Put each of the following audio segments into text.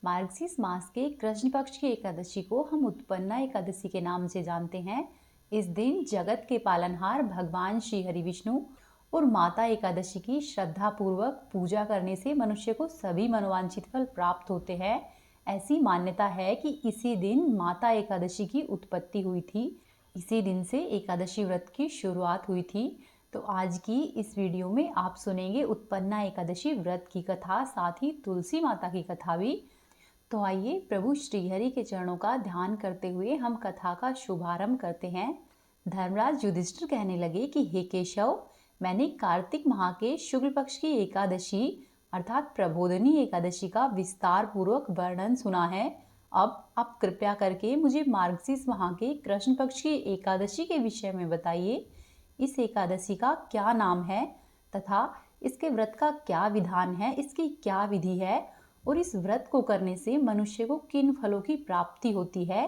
मार्गशीर्ष मास के कृष्ण पक्ष की एकादशी को हम उत्पन्ना एकादशी के नाम से जानते हैं। इस दिन जगत के पालनहार भगवान श्री हरि विष्णु और माता एकादशी की श्रद्धा पूर्वक पूजा करने से मनुष्य को सभी मनोवांछित फल प्राप्त होते हैं। ऐसी मान्यता है कि इसी दिन माता एकादशी की उत्पत्ति हुई थी। इसी दिन से एकादशी व्रत की शुरुआत हुई थी। तो आज की इस वीडियो में आप सुनेंगे उत्पन्ना एकादशी व्रत की कथा, साथ ही तुलसी माता की कथा भी। तो आइए प्रभु श्रीहरि के चरणों का ध्यान करते हुए हम कथा का शुभारंभ करते हैं। धर्मराज युधिष्ठिर कहने लगे कि हे केशव, मैंने कार्तिक माह के शुक्ल पक्ष की एकादशी अर्थात प्रबोधिनी एकादशी का विस्तार पूर्वक वर्णन सुना है। अब आप कृपया करके मुझे मार्गशीर्ष माह के कृष्ण पक्ष की एकादशी के विषय में बताइए। इस एकादशी का क्या नाम है तथा इसके व्रत का क्या विधान है, इसकी क्या विधि है और इस व्रत को करने से मनुष्य को किन फलों की प्राप्ति होती है,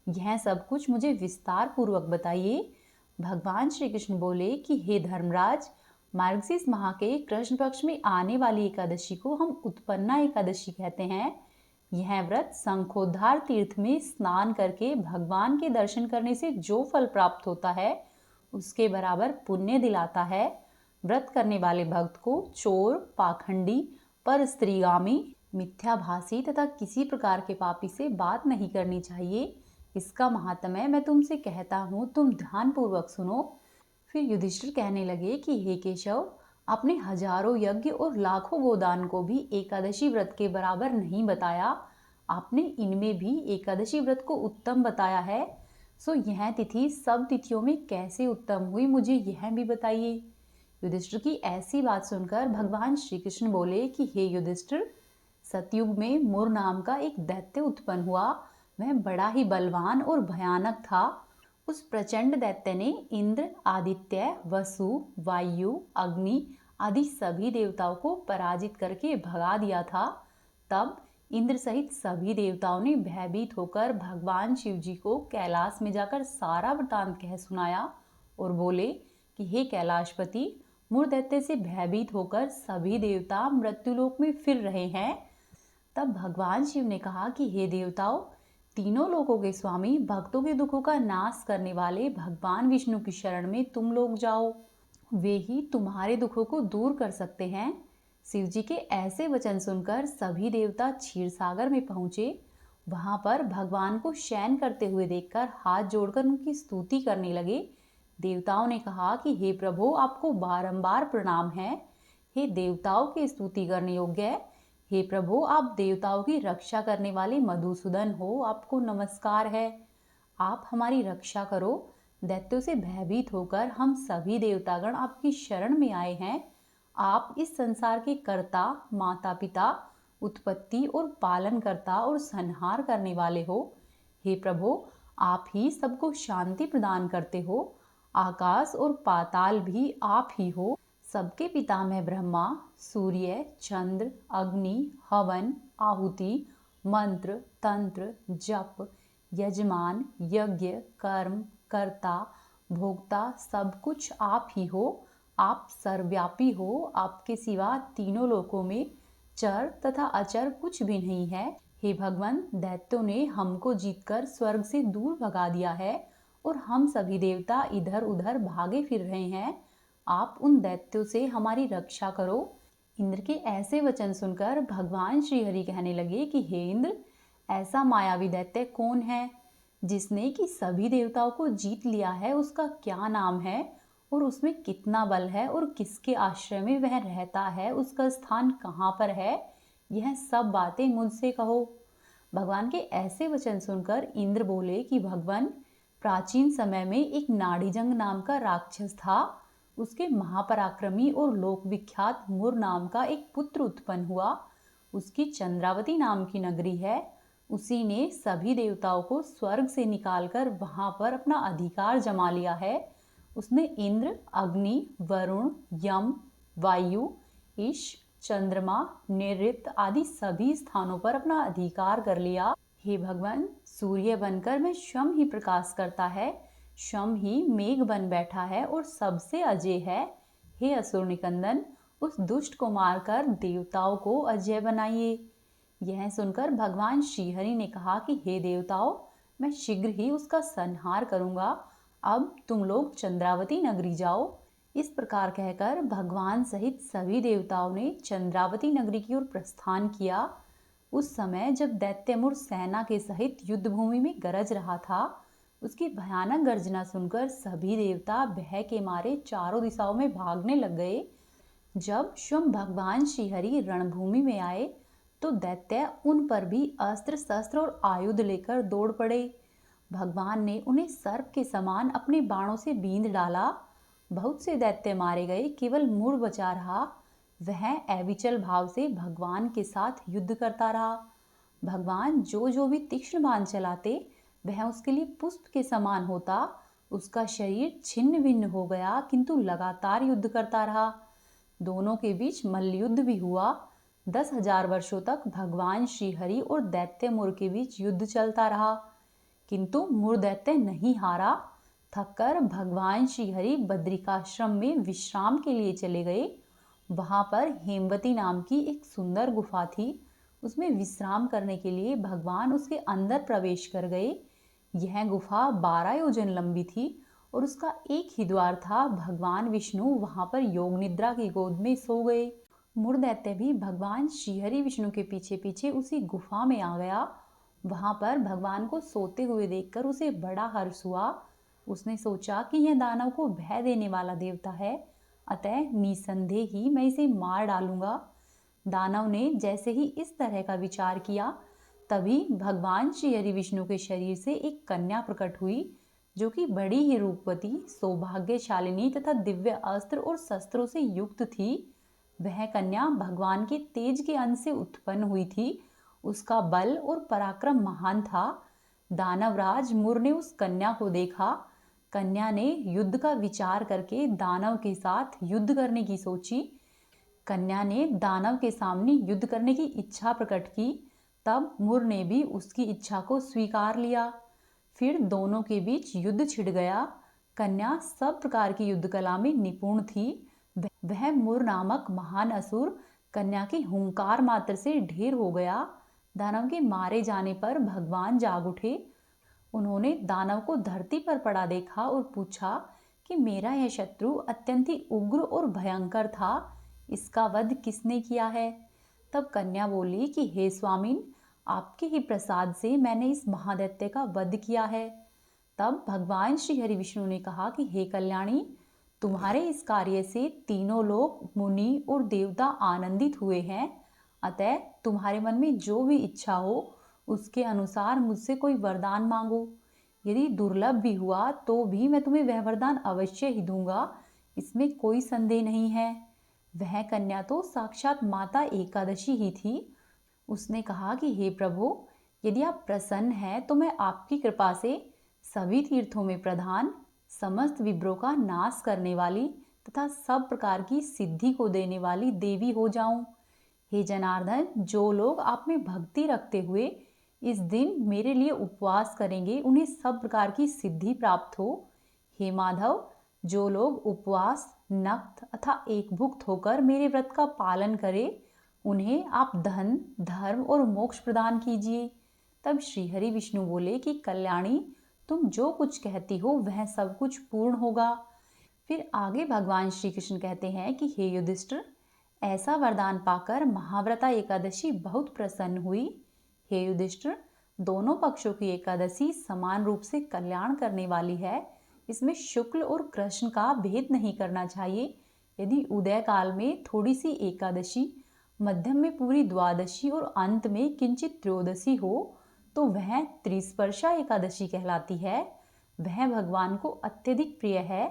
यह सब कुछ मुझे विस्तार पूर्वक बताइए। भगवान श्री कृष्ण बोले कि हे धर्मराज, मार्गशीर्ष माह के कृष्ण पक्ष में आने वाली एकादशी को हम उत्पन्ना एकादशी कहते हैं। यह व्रत शंखोद्धार तीर्थ में स्नान करके भगवान के दर्शन करने से जो फल प्राप्त होता है उसके बराबर पुण्य दिलाता है। व्रत करने वाले भक्त को चोर, पाखंडी, पर स्त्रीगामी, मिथ्याभासी तथा किसी प्रकार के पापी से बात नहीं करनी चाहिए। इसका महात्म्य मैं तुमसे कहता हूँ, तुम ध्यान पूर्वक सुनो। फिर युधिष्ठिर कहने लगे कि हे केशव, आपने हजारों यज्ञ और लाखों गोदान को भी एकादशी व्रत के बराबर नहीं बताया। आपने इनमें भी एकादशी व्रत को उत्तम बताया है। सो यह तिथि सब तिथियों में कैसे उत्तम हुई, मुझे यह भी बताइए। युधिष्ठिर की ऐसी बात सुनकर भगवान श्री कृष्ण बोले कि हे युधिष्ठिर, सतयुग में मुर नाम का एक दैत्य उत्पन्न हुआ। वह बड़ा ही बलवान और भयानक था। उस प्रचंड दैत्य ने इंद्र, आदित्य, वसु, वायु, अग्नि आदि सभी देवताओं को पराजित करके भगा दिया था। तब इंद्र सहित सभी देवताओं ने भयभीत होकर भगवान शिव जी को कैलाश में जाकर सारा वृतांत कह सुनाया और बोले कि हे कैलाशपति, मुर दैत्य से भयभीत होकर सभी देवता मृत्युलोक में फिर रहे हैं। तब भगवान शिव ने कहा कि हे देवताओं, तीनों लोकों के स्वामी, भक्तों के दुखों का नाश करने वाले भगवान विष्णु की शरण में तुम लोग जाओ। वे ही तुम्हारे दुखों को दूर कर सकते हैं। शिव जी के ऐसे वचन सुनकर सभी देवता क्षीरसागर में पहुंचे। वहां पर भगवान को शयन करते हुए देखकर हाथ जोड़कर उनकी स्तुति करने लगे। देवताओं ने कहा कि हे प्रभु, आपको बारंबार प्रणाम है। हे देवताओं की स्तुति करने योग्य है। हे प्रभु, आप देवताओं की रक्षा करने वाले मधुसूदन हो, आपको नमस्कार है। आप हमारी रक्षा करो। दैत्यों से भयभीत होकर हम सभी देवतागण आपकी शरण में आए हैं। आप इस संसार के कर्ता, माता पिता, उत्पत्ति और पालन करता और संहार करने वाले हो। हे प्रभु, आप ही सबको शांति प्रदान करते हो। आकाश और पाताल भी आप ही हो। सबके पितामह ब्रह्मा, सूर्य, चंद्र, अग्नि, हवन, आहुति, मंत्र, तंत्र, जप, यजमान, यज्ञ, कर्म, कर्ता, भोक्ता, सब कुछ आप ही हो। आप सर्वव्यापी हो। आपके सिवा तीनों लोकों में चर तथा अचर कुछ भी नहीं है। हे भगवान, दैत्यों ने हमको जीतकर स्वर्ग से दूर भगा दिया है और हम सभी देवता इधर उधर भागे फिर रहे हैं। आप उन दैत्यों से हमारी रक्षा करो। इंद्र के ऐसे वचन सुनकर भगवान श्री हरि कहने लगे कि हे इंद्र, ऐसा मायावी दैत्य कौन है जिसने कि सभी देवताओं को जीत लिया है? उसका क्या नाम है और उसमें कितना बल है और किसके आश्रय में वह रहता है? उसका स्थान कहाँ पर है? यह सब बातें मुझसे कहो। भगवान के ऐसे वचन सुनकर इंद्र बोले कि भगवान, प्राचीन समय में एक नाड़ीजंग नाम का राक्षस था। उसके महापराक्रमी और लोक विख्यात मुर नाम का एक पुत्र उत्पन्न हुआ। उसकी चंद्रावती नाम की नगरी है। उसी ने सभी देवताओं को स्वर्ग से निकालकर वहां पर अपना अधिकार जमा लिया है। उसने इंद्र, अग्नि, वरुण, यम, वायु, ईश, चंद्रमा, निऋत आदि सभी स्थानों पर अपना अधिकार कर लिया। हे भगवान, सूर्य बनकर मैं स्वयं ही प्रकाश करता है, स्वयं ही मेघ बन बैठा है और सबसे अजय है। हे असुर निकंदन, उस दुष्ट को मारकर देवताओं को अजय बनाइए। यह सुनकर भगवान श्रीहरि ने कहा कि हे देवताओं, मैं शीघ्र ही उसका संहार करूंगा। अब तुम लोग चंद्रावती नगरी जाओ। इस प्रकार कहकर भगवान सहित सभी देवताओं ने चंद्रावती नगरी की ओर प्रस्थान किया। उस समय जब दैत्यमुर सेना के सहित युद्ध भूमि में गरज रहा था, उसकी भयानक गर्जना सुनकर सभी देवता भय के मारे चारों दिशाओं में भागने लग गए। जब स्वयं भगवान श्रीहरि रणभूमि में आए तो दैत्य उन पर भी अस्त्र शस्त्र और आयुध लेकर दौड़ पड़े। भगवान ने उन्हें सर्प के समान अपने बाणों से बींध डाला। बहुत से दैत्य मारे गए, केवल मुर बचा रहा। वह अविचल भाव से भगवान के साथ युद्ध करता रहा। भगवान जो भी तीक्ष्ण बाण चलाते वह उसके लिए पुष्प के समान होता। उसका शरीर छिन्न भिन्न हो गया, किंतु लगातार युद्ध करता रहा। दोनों के बीच मल्लयुद्ध भी हुआ। 10,000 वर्षों तक भगवान श्रीहरि और दैत्य मुर के बीच युद्ध चलता रहा, किंतु मुर दैत्य नहीं हारा। थककर भगवान श्रीहरि बद्रिकाश्रम में विश्राम के लिए चले गए। वहां पर हेमवती नाम की एक सुंदर गुफा थी। उसमें विश्राम करने के लिए भगवान उसके अंदर प्रवेश कर गए। यह गुफा 12 योजन लंबी थी और उसका एक ही द्वार था। भगवान विष्णु वहां पर योग निद्रा की गोद में सो गए। मुर दैत्य भी भगवान श्रीहरि विष्णु के पीछे पीछे उसी गुफा में आ गया। वहां पर भगवान को सोते हुए देखकर उसे बड़ा हर्ष हुआ। उसने सोचा कि यह दानव को भय देने वाला देवता है, अतः निसंदेह ही मैं इसे मार डालूंगा। दानव ने जैसे ही इस तरह का विचार किया, तभी भगवान श्रीहरि विष्णु के शरीर से एक कन्या प्रकट हुई, जो कि बड़ी ही रूपवती, सौभाग्यशालिनी तथा दिव्य अस्त्र और शस्त्रों से युक्त थी। वह कन्या भगवान के तेज के अंश से उत्पन्न हुई थी। उसका बल और पराक्रम महान था। दानवराज मुर ने उस कन्या को देखा। कन्या ने युद्ध का विचार करके दानव के साथ युद्ध करने की सोची। कन्या ने दानव के सामने युद्ध करने की इच्छा प्रकट की। तब मुर ने भी उसकी इच्छा को स्वीकार लिया। फिर दोनों के बीच युद्ध छिड़ गया। कन्या सब प्रकार की युद्ध कला में निपुण थी। वह मुर नामक महान असुर कन्या के हुंकार मात्र से ढेर हो गया। दानव के मारे जाने पर भगवान जाग उठे। उन्होंने दानव को धरती पर पड़ा देखा और पूछा कि मेरा यह शत्रु अत्यंत ही उग्र और भयंकर था, इसका वध किसने किया है? तब कन्या बोली कि हे स्वामिन, आपके ही प्रसाद से मैंने इस महादैत्य का वध किया है। तब भगवान श्री हरि विष्णु ने कहा कि हे कल्याणी, तुम्हारे इस कार्य से तीनों लोग, मुनि और देवता आनंदित हुए हैं। अतः तुम्हारे मन में जो भी इच्छा हो उसके अनुसार मुझसे कोई वरदान मांगो। यदि दुर्लभ भी हुआ तो भी मैं तुम्हें वह वरदान अवश्य ही दूंगा, इसमें कोई संदेह नहीं है। वह कन्या तो साक्षात माता एकादशी ही थी। उसने कहा कि हे प्रभु, यदि आप प्रसन्न हैं तो मैं आपकी कृपा से सभी तीर्थों में प्रधान, समस्त विभ्रों का नाश करने वाली तथा सब प्रकार की सिद्धि को देने वाली देवी हो जाऊं। हे जनार्दन, जो लोग आप में भक्ति रखते हुए इस दिन मेरे लिए उपवास करेंगे, उन्हें सब प्रकार की सिद्धि प्राप्त हो। हे माधव, जो लोग उपवास, नक्त अथा एकभुक्त होकर मेरे व्रत का पालन करें, उन्हें आप धन, धर्म और मोक्ष प्रदान कीजिए। तब श्रीहरि विष्णु बोले कि कल्याणी, तुम जो कुछ कहती हो वह सब कुछ पूर्ण होगा। फिर आगे भगवान श्री कृष्ण कहते हैं कि हे युधिष्ठिर, ऐसा वरदान पाकर महाव्रता एकादशी बहुत प्रसन्न हुई। हे युधिष्ठिर, दोनों पक्षों की एकादशी समान रूप से कल्याण करने वाली है। इसमें शुक्ल और कृष्ण का भेद नहीं करना चाहिए। यदि उदय काल में थोड़ी सी एकादशी, मध्यम में पूरी द्वादशी और अंत में किंचित त्रयोदशी हो तो वह त्रिस्पर्शा एकादशी कहलाती है। वह भगवान को अत्यधिक प्रिय है।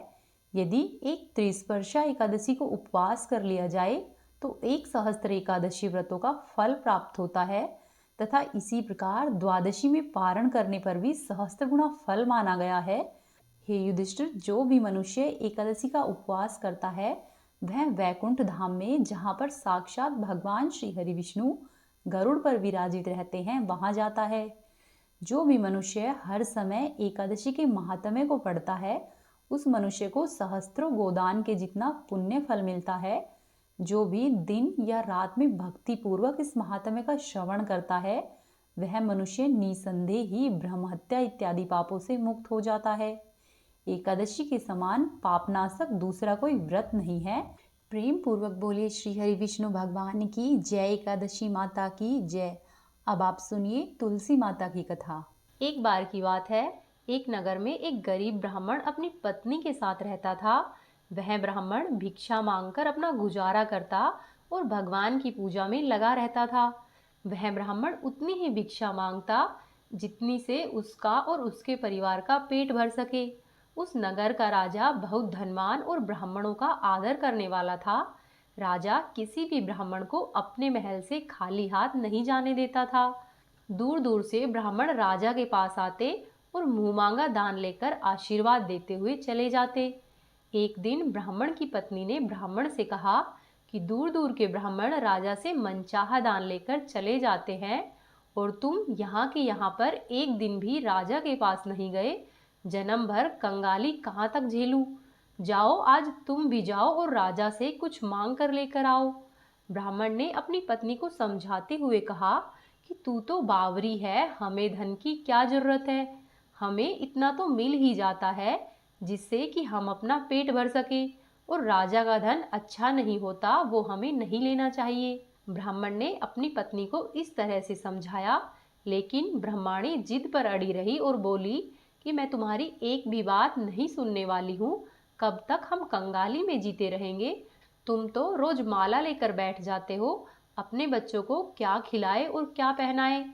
यदि एक त्रिस्पर्शा एकादशी को उपवास कर लिया जाए तो 1 सहस्त्र एकादशी व्रतों का फल प्राप्त होता है, तथा इसी प्रकार द्वादशी में पारण करने पर भी सहस्त्र गुना फल माना गया है। हे युधिष्ठिर, जो भी मनुष्य एकादशी का उपवास करता है वह वैकुंठ धाम में, जहाँ पर साक्षात भगवान श्री हरि विष्णु गरुड़ पर विराजित रहते हैं, वहां जाता है। जो भी मनुष्य हर समय एकादशी के महात्म्य को पढ़ता है, उस मनुष्य को सहस्त्रों गोदान के जितना पुण्य फल मिलता है। जो भी दिन या रात में भक्ति पूर्वक इस महात्म्य का श्रवण करता है वह मनुष्य निसंदेह ही ब्रह्महत्या इत्यादि पापों से मुक्त हो जाता है। एकादशी के समान पापनाशक दूसरा कोई व्रत नहीं है। प्रेम पूर्वक बोलिए श्री हरि विष्णु भगवान की जय। एकादशी माता की जय। अब आप सुनिए तुलसी माता की कथा। एक बार की बात है, एक नगर में एक गरीब ब्राह्मण अपनी पत्नी के साथ रहता था। वह ब्राह्मण भिक्षा मांगकर अपना गुजारा करता और भगवान की पूजा में लगा रहता था। वह ब्राह्मण उतनी ही भिक्षा मांगता जितनी से उसका और उसके परिवार का पेट भर सके। उस नगर का राजा बहुत धनवान और ब्राह्मणों का आदर करने वाला था। राजा किसी भी ब्राह्मण को अपने महल से खाली हाथ नहीं जाने देता था। दूर दूर से ब्राह्मण राजा के पास आते और मुंह मांगा दान लेकर आशीर्वाद देते हुए चले जाते। एक दिन ब्राह्मण की पत्नी ने ब्राह्मण से कहा कि दूर दूर के ब्राह्मण राजा से मनचाहा दान लेकर चले जाते हैं और तुम यहाँ के यहाँ पर एक दिन भी राजा के पास नहीं गए। जन्म भर कंगाली कहाँ तक झेलूं? जाओ, आज तुम भी जाओ और राजा से कुछ मांग कर लेकर आओ। ब्राह्मण ने अपनी पत्नी को समझाते हुए कहा कि तू तो बावरी है, हमें धन की क्या जरूरत है। हमें इतना तो मिल ही जाता है जिससे कि हम अपना पेट भर सके, और राजा का धन अच्छा नहीं होता, वो हमें नहीं लेना चाहिए। ब्राह्मण ने अपनी पत्नी को इस तरह से समझाया, लेकिन ब्राह्मणी जिद पर अड़ी रही और बोली कि मैं तुम्हारी एक भी बात नहीं सुनने वाली हूँ। कब तक हम कंगाली में जीते रहेंगे? तुम तो रोज माला लेकर बैठ जाते हो, अपने बच्चों को क्या खिलाए और क्या पहनाए।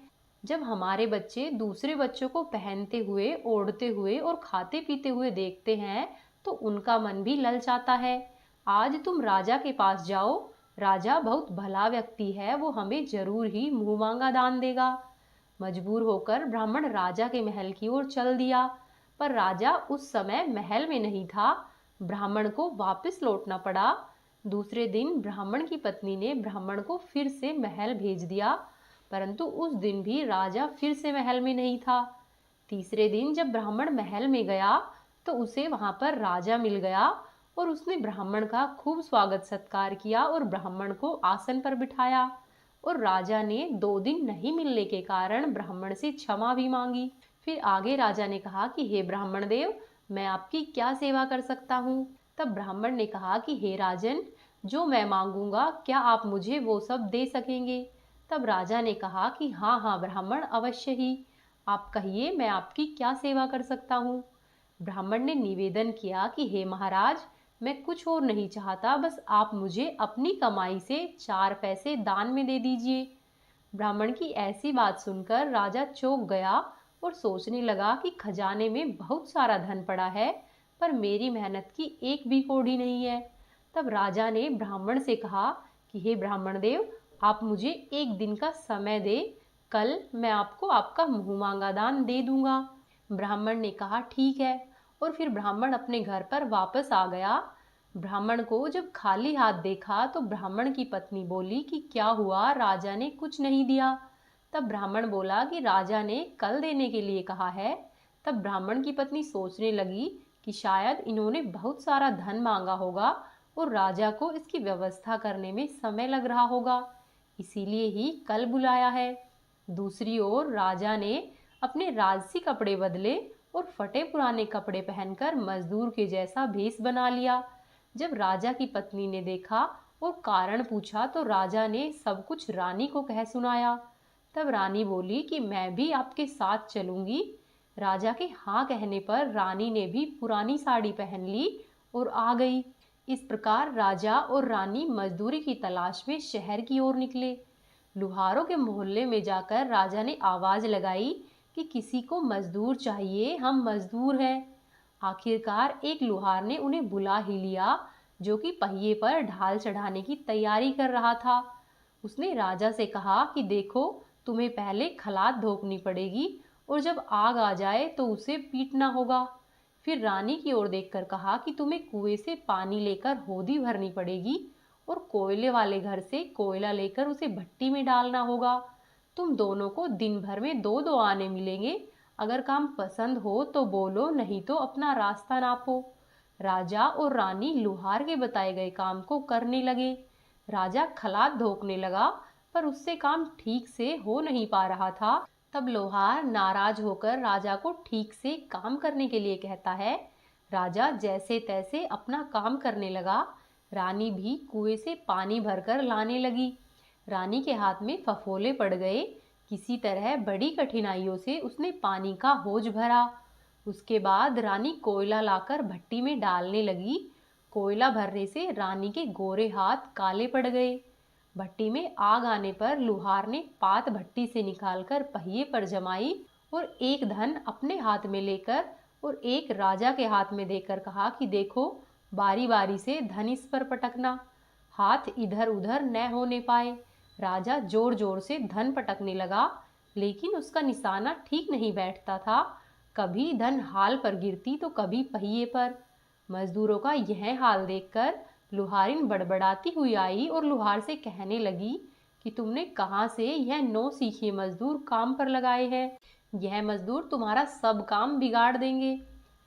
जब हमारे बच्चे दूसरे बच्चों को पहनते हुए, ओढ़ते हुए और खाते पीते हुए देखते हैं तो उनका मन भी ललचाता है। आज तुम राजा के पास जाओ, राजा बहुत भला व्यक्ति है, वो हमें जरूर ही मुंह मांगा दान देगा। मजबूर होकर ब्राह्मण राजा के महल की ओर चल दिया, पर राजा उस समय महल में नहीं था। ब्राह्मण को वापस लौटना पड़ा। दूसरे दिन ब्राह्मण की पत्नी ने ब्राह्मण को फिर से महल भेज दिया, परंतु उस दिन भी राजा फिर से महल में नहीं था। तीसरे दिन जब ब्राह्मण महल में गया तो उसे वहां पर राजा मिल गया और उसने ब्राह्मण का खूब स्वागत सत्कार किया और ब्राह्मण को आसन पर बिठाया। और राजा ने 2 दिन नहीं मिलने के कारण ब्राह्मण से क्षमा भी मांगी। फिर आगे राजा ने कहा कि हे ब्राह्मण देव, मैं आपकी क्या सेवा कर सकता हूँ? तब ब्राह्मण ने कहा कि हे राजन, जो मैं मांगूंगा क्या आप मुझे वो सब दे सकेंगे? तब राजा ने कहा कि हाँ हाँ ब्राह्मण, अवश्य ही, आप कहिए मैं आपकी क्या सेवा कर सकता हूँ। ब्राह्मण ने निवेदन किया कि हे महाराज, मैं कुछ और नहीं चाहता, बस आप मुझे अपनी कमाई से 4 पैसे दान में दे दीजिए। ब्राह्मण की ऐसी बात सुनकर राजा चौंक गया और सोचने लगा कि खजाने में बहुत सारा धन पड़ा है, पर मेरी मेहनत की एक भी कौड़ी नहीं है। तब राजा ने ब्राह्मण से कहा कि हे ब्राह्मण देव, आप मुझे एक दिन का समय दे, कल मैं आपको आपका मुंह मांगा दान दे दूंगा। ब्राह्मण ने कहा ठीक है, और फिर ब्राह्मण अपने घर पर वापस आ गया। ब्राह्मण को जब खाली हाथ देखा तो ब्राह्मण की पत्नी बोली कि क्या हुआ, राजा ने कुछ नहीं दिया। तब ब्राह्मण बोला कि राजा ने कल देने के लिए कहा है। तब ब्राह्मण की पत्नी सोचने लगी कि शायद इन्होंने बहुत सारा धन मांगा होगा और राजा को इसकी व्यवस्था करने में समय लग रहा होगा, इसीलिए ही कल बुलाया है। दूसरी ओर राजा ने अपने राजसी कपड़े बदले और फटे पुराने कपड़े पहनकर मजदूर के जैसा भेष बना लिया। जब राजा की पत्नी ने देखा और कारण पूछा तो राजा ने सब कुछ रानी को कह सुनाया। तब रानी बोली कि मैं भी आपके साथ चलूंगी। राजा के हाँ कहने पर रानी ने भी पुरानी साड़ी पहन ली और आ गई। इस प्रकार राजा और रानी मजदूरी की तलाश में शहर की ओर निकले। लुहारों के मोहल्ले में जाकर राजा ने आवाज लगाई कि किसी को मजदूर चाहिए, हम मजदूर हैं। आखिरकार एक लुहार ने उन्हें बुला ही लिया, जो कि पहिए पर ढाल चढ़ाने की तैयारी कर रहा था। उसने राजा से कहा कि देखो, तुम्हें पहले खलात धोकनी पड़ेगी और जब आग आ जाए तो उसे पीटना होगा। फिर रानी की ओर देखकर कहा कि तुम्हें कुएं से पानी लेकर होदी भरनी पड़ेगी और कोयले वाले घर से कोयला लेकर उसे भट्टी में डालना होगा। तुम दोनों को दिन भर में 2-2 आने मिलेंगे। अगर काम पसंद हो तो बोलो, नहीं तो अपना रास्ता नापो। राजा और रानी लुहार के बताए गए काम को करने लगे। राजा खलात धोकने लगा, पर उससे काम ठीक से हो नहीं पा रहा था। तब लोहार नाराज होकर राजा को ठीक से काम करने के लिए कहता है। राजा जैसे तैसे अपना काम करने लगा। रानी भी कुएं से पानी भरकर लाने लगी। रानी के हाथ में फफोले पड़ गए। किसी तरह बड़ी कठिनाइयों से उसने पानी का हौज भरा। उसके बाद रानी कोयला लाकर भट्टी में डालने लगी। कोयला भरने से रानी के गोरे हाथ काले पड़ गए। भट्टी में आग आने पर लुहार ने पात भट्टी से निकालकर पहिए पर जमाई और एक धन अपने हाथ में लेकर और एक राजा के हाथ में देकर कहा कि देखो, बारी बारी से धन इस पर पटकना, हाथ इधर उधर न होने पाए। राजा जोर जोर से धन पटकने लगा, लेकिन उसका निशाना ठीक नहीं बैठता था। कभी धन हाल पर गिरती तो कभी पहिए पर। मजदूरों का यह हाल देखकर लुहारिन बड़बड़ाती हुई आई और लुहार से कहने लगी कि तुमने कहाँ से यह 9 सीखे मजदूर काम पर लगाए हैं? यह मजदूर तुम्हारा सब काम बिगाड़ देंगे।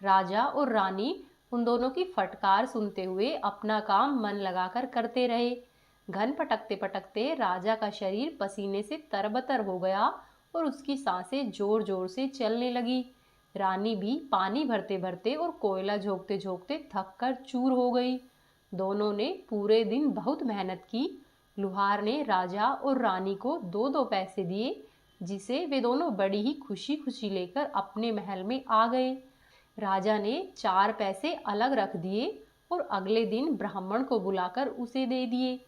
राजा और रानी उन दोनों की फटकार सुनते हुए अपना काम मन लगाकर करते रहे। घन पटकते पटकते राजा का शरीर पसीने से तरबतर हो गया और उसकी सांसें जोर जोर से चलने लगी। रानी भी पानी भरते भरते और कोयला झोंकते झोंकते थक कर चूर हो गई। दोनों ने पूरे दिन बहुत मेहनत की। लुहार ने राजा और रानी को 2-2 पैसे दिए, जिसे वे दोनों बड़ी ही खुशी खुशी लेकर अपने महल में आ गए। राजा ने 4 पैसे अलग रख दिए और अगले दिन ब्राह्मण को बुलाकर उसे दे दिए।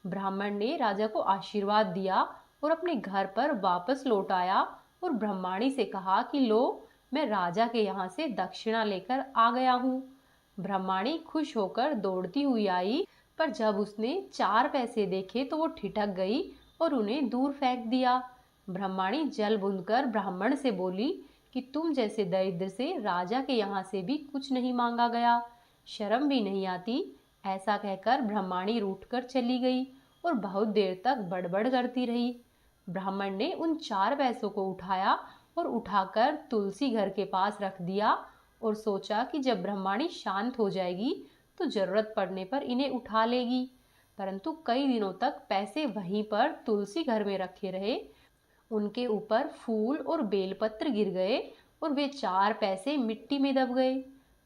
ब्राह्मण ने राजा को आशीर्वाद दिया और अपने घर पर वापस लौट आया और ब्रह्माणी से कहा कि लो, मैं राजा के यहाँ से दक्षिणा लेकर आ गया हूँ। ब्रह्माणी खुश होकर दौड़ती हुई आई, पर जब उसने 4 पैसे देखे तो वो ठिठक गई और उन्हें दूर फेंक दिया। ब्रह्माणी जल बूंदकर ब्राह्मण से बोली कि तुम जैसे दरिद्र से राजा के यहाँ से भी कुछ नहीं मांगा गया, शर्म भी नहीं आती। ऐसा कहकर ब्रह्माणी रूठकर चली गई और बहुत देर तक बड़बड़ करती रही। ब्राह्मण ने उन 4 पैसों को उठाया और उठाकर तुलसी घर के पास रख दिया और सोचा कि जब ब्रह्माणी शांत हो जाएगी तो जरूरत पड़ने पर इन्हें उठा लेगी। परंतु कई दिनों तक पैसे वहीं पर तुलसी घर में रखे रहे। उनके ऊपर फूल और बेलपत्र गिर गए और वे 4 पैसे मिट्टी में दब गए।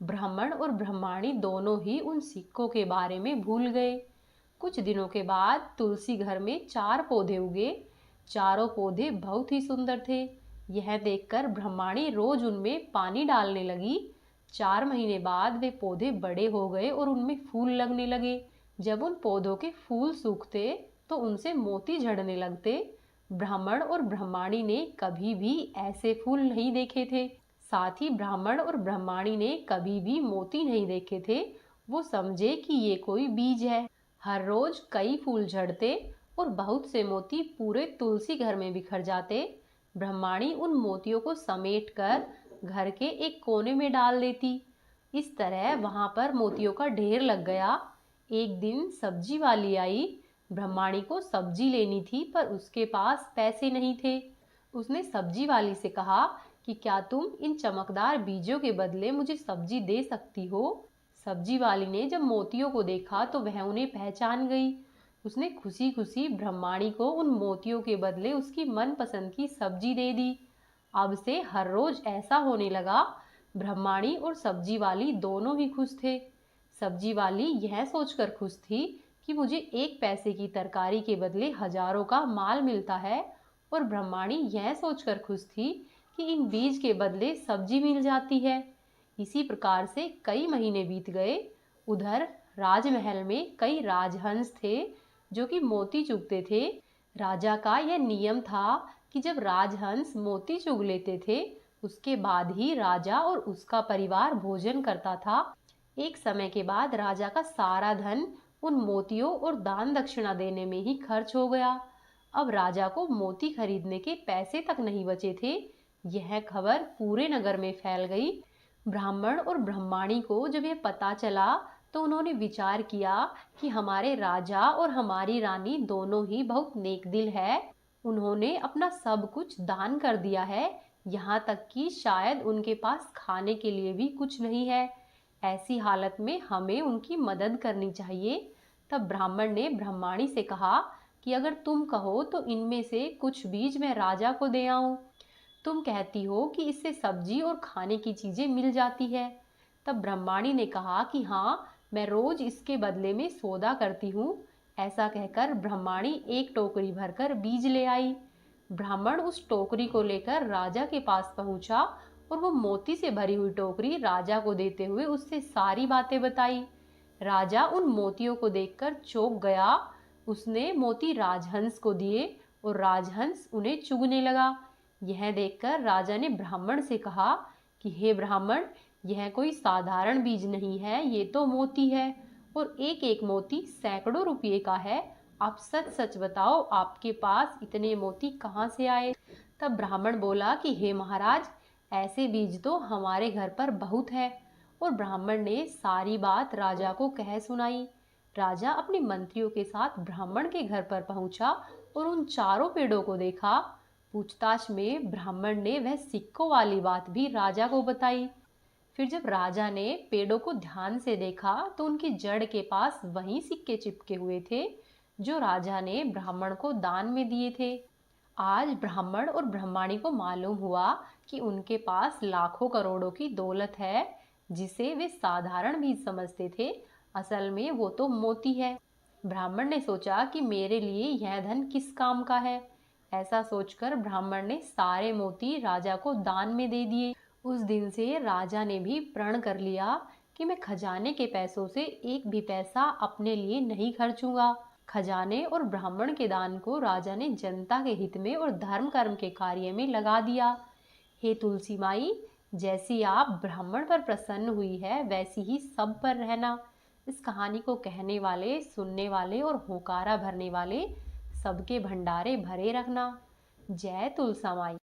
ब्राह्मण और ब्रह्माणी दोनों ही उन सिक्कों के बारे में भूल गए। कुछ दिनों के बाद तुलसी घर में 4 पौधे उगे। चारों पौधे बहुत ही सुंदर थे। यह देखकर ब्रह्माणी रोज उनमें पानी डालने लगी। 4 महीने बाद वे पौधे बड़े हो गए और उनमें फूल लगने लगे। जब उन पौधों के फूल सूखते तो उनसे मोती झड़ने लगते। ब्राह्मण और ब्रह्माणी ने कभी भी ऐसे फूल नहीं देखे थे। साथ ही ब्राह्मण और ब्रह्माणी ने कभी भी मोती नहीं देखे थे। वो समझे कि ये कोई बीज है। हर रोज कई फूल झड़ते और बहुत से मोती पूरे तुलसी घर में बिखर जाते। ब्रह्माणी उन मोतियों को समेटकर घर के एक कोने में डाल देती। इस तरह वहां पर मोतियों का ढेर लग गया। एक दिन सब्जी वाली आई। ब्रह्माणी को सब्जी लेनी थी, पर उसके पास पैसे नहीं थे। उसने सब्जी वाली से कहा कि क्या तुम इन चमकदार बीजों के बदले मुझे सब्जी दे सकती हो? सब्जी वाली ने जब मोतियों को देखा तो वह उन्हें पहचान गई। उसने खुशी खुशी ब्रह्माणी को उन मोतियों के बदले उसकी मनपसंद की सब्जी दे दी। अब से हर रोज ऐसा होने लगा। ब्रह्माणी और सब्जी वाली दोनों ही खुश थे। सब्जी वाली यह सोचकर खुश थी कि मुझे 1 पैसे की तरकारी के बदले हजारों का माल मिलता है, और ब्रह्माणी यह सोचकर खुश थी कि इन बीज के बदले सब्जी मिल जाती है। इसी प्रकार से कई महीने बीत गए। उधर राजमहल में कई राजहंस थे जो कि मोती चुगते थे। राजा का यह नियम था कि जब राजहंस मोती चुग लेते थे उसके बाद ही राजा और उसका परिवार भोजन करता था। एक समय के बाद राजा का सारा धन उन मोतियों और दान दक्षिणा देने में ही खर्च हो गया। अब राजा को मोती खरीदने के पैसे तक नहीं बचे थे। यह खबर पूरे नगर में फैल गई। ब्राह्मण और ब्रह्माणी को जब यह पता चला तो उन्होंने विचार किया कि हमारे राजा और हमारी रानी दोनों ही बहुत नेक दिल है। उन्होंने अपना सब कुछ दान कर दिया है, यहाँ तक कि शायद उनके पास खाने के लिए भी कुछ नहीं है। ऐसी हालत में हमें उनकी मदद करनी चाहिए। तब ब्राह्मण ने ब्रह्माणी से कहा कि अगर तुम कहो तो इनमें से कुछ बीज मैं राजा को दे आऊं। तुम कहती हो कि इससे सब्जी और खाने की चीजें मिल जाती है। तब ब्रह्माणी ने कहा कि हाँ, मैं रोज इसके बदले में सौदा करती हूँ। ऐसा कहकर ब्रह्माणी एक टोकरी भरकर बीज ले आई। ब्राह्मण उस टोकरी को लेकर राजा के पास पहुंचा और वो मोती से भरी हुई टोकरी राजा को देते हुए उससे सारी बातें बताई। राजा उन मोतियों को देखकर चौंक गया। उसने मोती राजहंस को दिए और राजहंस उन्हें चुगने लगा। यह देखकर राजा ने ब्राह्मण से कहा कि हे ब्राह्मण, यह कोई साधारण बीज नहीं है, ये तो मोती है और एक एक मोती सैकड़ों रुपये का है। आप सच सच बताओ, आपके पास इतने मोती कहाँ से आए? तब ब्राह्मण बोला कि हे महाराज, ऐसे बीज तो हमारे घर पर बहुत है। और ब्राह्मण ने सारी बात राजा को कह सुनाई। राजा अपने मंत्रियों के साथ ब्राह्मण के घर पर पहुंचा और उन चारों पेड़ों को देखा। पूछताछ में ब्राह्मण ने वह सिक्कों वाली बात भी राजा को बताई। फिर जब राजा ने पेड़ों को ध्यान से देखा तो उनकी जड़ के पास वही सिक्के चिपके हुए थे जो राजा ने ब्राह्मण को दान में दिए थे। आज ब्राह्मण और ब्रह्माणी को मालूम हुआ कि उनके पास लाखों करोड़ों की दौलत है, जिसे वे साधारण बीज समझते थे। असल में वो तो मोती है। ब्राह्मण ने सोचा कि मेरे लिए यह धन किस काम का है। ऐसा सोचकर ब्राह्मण ने सारे मोती राजा को दान में दे दिए। उस दिन से राजा ने भी प्रण कर लिया कि मैं खजाने के पैसों से एक भी पैसा अपने लिए नहीं खर्चूंगा। खजाने और ब्राह्मण के दान को राजा ने जनता के हित में और धर्म कर्म के कार्य में लगा दिया। हे तुलसी माई, जैसी आप ब्राह्मण पर प्रसन्न हुई है वैसी ही सब पर रहना। इस कहानी को कहने वाले, सुनने वाले और होकारा भरने वाले सबके भंडारे भरे रखना। जय तुलसा माई।